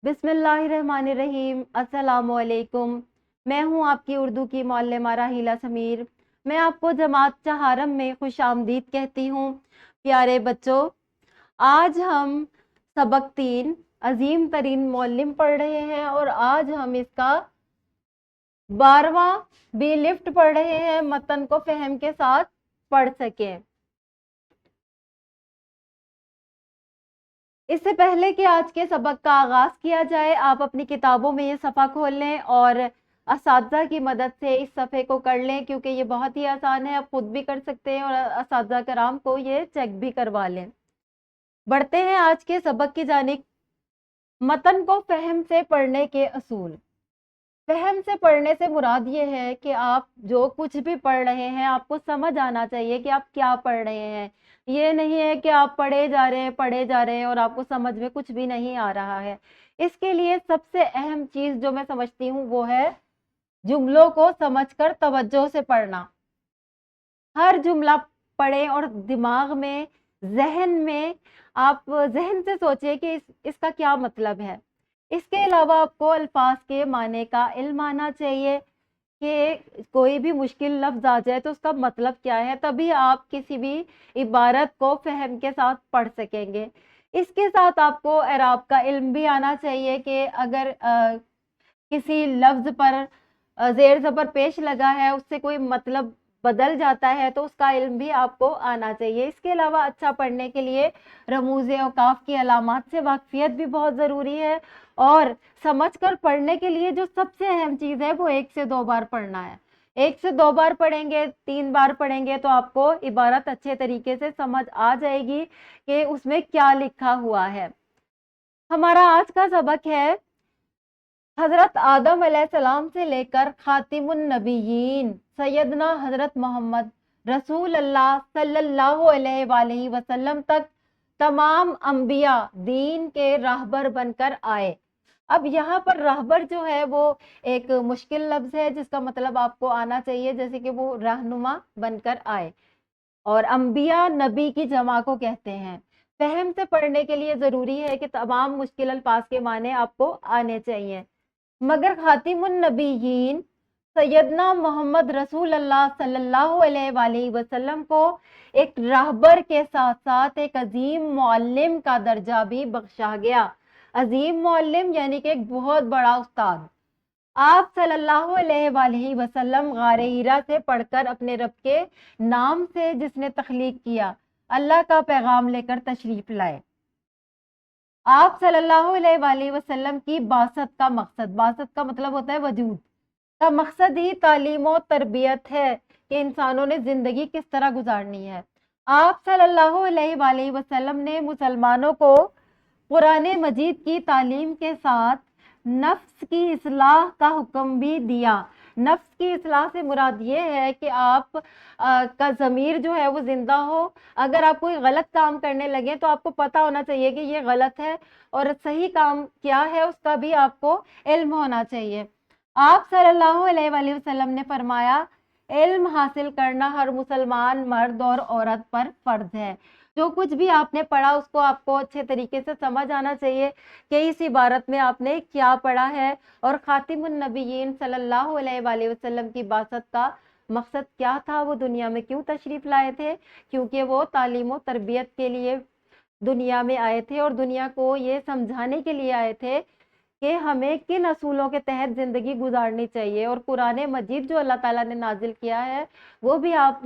बिस्मिल्लाहिर्रहमानिर्रहीम। अस्सलामुअलैकुम। मैं हूँ आपकी उर्दू की मौल्लमा राहीला समीर। मैं आपको जमात चहारम में खुश आमदीद कहती हूँ। प्यारे बच्चों, आज हम सबक 3 अजीम तरीन मौल्लिम पढ़ रहे हैं और आज हम इसका 12वां बी लिफ्ट पढ़ रहे हैं, मतन को फहम के साथ पढ़ सकें। इससे पहले कि आज के सबक का आगाज किया जाए, आप अपनी किताबों में ये सफ़ा खोल लें और असातिज़ा की मदद से इस सफ़े को कर लें, क्योंकि ये बहुत ही आसान है। आप खुद भी कर सकते हैं और असातिज़ा कराम को ये चेक भी करवा लें। बढ़ते हैं आज के सबक की जानिब। मतन को फहम से पढ़ने के असूल। फहम से पढ़ने से मुराद ये है कि आप जो कुछ भी पढ़ रहे हैं आपको समझ आना चाहिए कि आप क्या पढ़ रहे हैं। ये नहीं है कि आप पढ़े जा रहे हैं और आपको समझ में कुछ भी नहीं आ रहा है। इसके लिए सबसे अहम चीज जो मैं समझती हूँ वो है जुमलों को समझकर तवज्जो से पढ़ना। हर जुमला पढ़ें और दिमाग में, जहन में, आप जहन से सोचिए कि इसका क्या मतलब है। इसके अलावा आपको अल्फाज के माने का इल्म आना चाहिए कि कोई भी मुश्किल लफ्ज आ जाए तो उसका मतलब क्या है, तभी आप किसी भी इबारत को फहम के साथ पढ़ सकेंगे। इसके साथ आपको एराब का इल्म भी आना चाहिए कि अगर किसी लफ्ज पर जेर ज़बर पेश लगा है, उससे कोई मतलब बदल जाता है तो उसका इल्म भी आपको आना चाहिए। इसके अलावा अच्छा पढ़ने के लिए रमूज़े औकाफ की अलामात से वाकफियत भी बहुत ज़रूरी है और समझकर पढ़ने के लिए जो सबसे अहम चीज़ है वो 1 से 2 बार पढ़ना है। 1 से 2 बार पढ़ेंगे, 3 बार पढ़ेंगे तो आपको इबारत अच्छे तरीके से समझ आ जाएगी कि उसमें क्या लिखा हुआ है। हमारा आज का सबक है हजरत आदम अलैहिस्सलाम से लेकर खातिमुन नबीयीन सैयदना हजरत मोहम्मद रसूल अल्लाह सल्लल्लाहु अलैहि वसल्लम तक तमाम अंबिया दीन के राहबर बनकर आए। अब यहाँ पर राहबर जो है वो एक मुश्किल लफ्ज है जिसका मतलब आपको आना चाहिए, जैसे कि वो रहनुमा बनकर आए। और अंबिया नबी की जमा को कहते हैं। फहम से पढ़ने के लिए जरूरी है कि तमाम मुश्किल अल्फाज के माने आपको आने चाहिए। मगर खातिमुन नबीयीन सैयदना मोहम्मद रसूल अल्लाह सल्लल्लाहु अलैहि वसल्लम को एक राहबर के साथ साथ एक अजीम मुअल्लिम का दर्जा भी बख्शा गया। अजीम मुअल्लिम यानी कि एक बहुत बड़ा उस्ताद। आप सल्लल्लाहु अलैहि वसल्लम गारे हिरा से पढ़कर अपने रब के नाम से जिसने तख्लीक किया अल्लाह का पैगाम लेकर तशरीफ लाए। आप सल्लल्लाहु अलैहि वसल्लम की बासत का मतलब होता है वजूद का मकसद ही तालीम और तरबियत है कि इंसानों ने जिंदगी किस तरह गुजारनी है। आप सल्लल्लाहु अलैहि वसल्लम ने मुसलमानों को कुरान मजीद की तालीम के साथ नफ्स की इस्लाह का हुक्म भी दिया। नफ्स की इस्लाह से मुराद ये है कि आप का ज़मीर जो है वो जिंदा हो। अगर आप कोई गलत काम करने लगे तो आपको पता होना चाहिए कि ये गलत है और सही काम क्या है उसका भी आपको इल्म होना चाहिए। आप सल्लल्लाहु अलैहि वसल्लम ने फरमाया, इल्म हासिल करना हर मुसलमान मर्द और औरत पर फर्ज है। जो कुछ भी आपने पढ़ा उसको आपको अच्छे तरीके से समझ आना चाहिए कि इस इबारत में आपने क्या पढ़ा है और खातिमुन नबीयीन सल्लल्लाहु अलैहि वसल्लम की बासत का मकसद क्या था, वो दुनिया में क्यों तशरीफ लाए थे। क्योंकि वो तालीम और तरबियत के लिए दुनिया में आए थे और दुनिया को ये समझाने के लिए आए थे कि हमें किन असूलों के तहत ज़िंदगी गुजारनी चाहिए। और कुरान मजीद जो अल्लाह ताला ने नाजिल किया है वो भी आप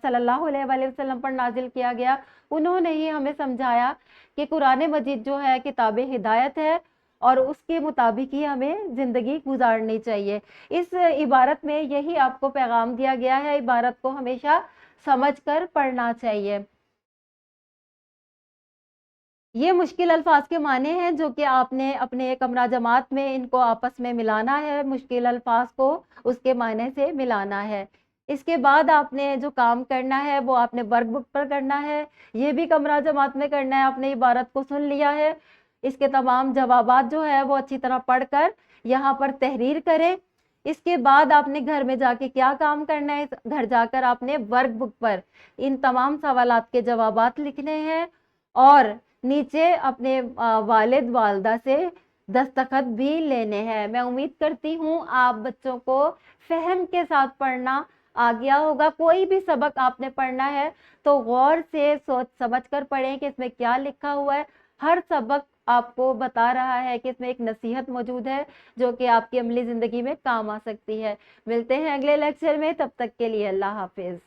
सल्लल्लाहु अलैहि वसल्लम पर नाजिल किया गया। उन्होंने ही हमें समझाया कि कुरान मजीद जो है किताब हिदायत है और उसके मुताबिक ही हमें ज़िंदगी गुजारनी चाहिए। इस इबारत में यही आपको पैगाम दिया गया है, इबारत को हमेशा समझकर पढ़ना चाहिए। ये मुश्किल अल्फाज के माने हैं जो कि आपने अपने कमरा जमात में इनको आपस में मिलाना है, मुश्किल अल्फाज को उसके माने से मिलाना है। इसके बाद आपने जो काम करना है वो आपने वर्कबुक पर करना है, ये भी कमरा जमात में करना है। आपने इबारत को सुन लिया है, इसके तमाम जवाबात जो है वो अच्छी तरह पढ़कर यहाँ पर तहरीर करें। इसके बाद आपने घर में जाके क्या काम करना है, घर जाकर आपने वर्कबुक पर इन तमाम सवालात के जवाबात लिखने हैं और नीचे अपने वालिद वालदा से दस्तखत भी लेने हैं। मैं उम्मीद करती हूँ आप बच्चों को फ़हम के साथ पढ़ना आ गया होगा। कोई भी सबक आपने पढ़ना है तो गौर से सोच समझ कर पढ़ें कि इसमें क्या लिखा हुआ है। हर सबक आपको बता रहा है कि इसमें एक नसीहत मौजूद है जो कि आपकी अमली ज़िंदगी में काम आ सकती है। मिलते हैं अगले लेक्चर में, तब तक के लिए अल्लाह हाफ़िज़।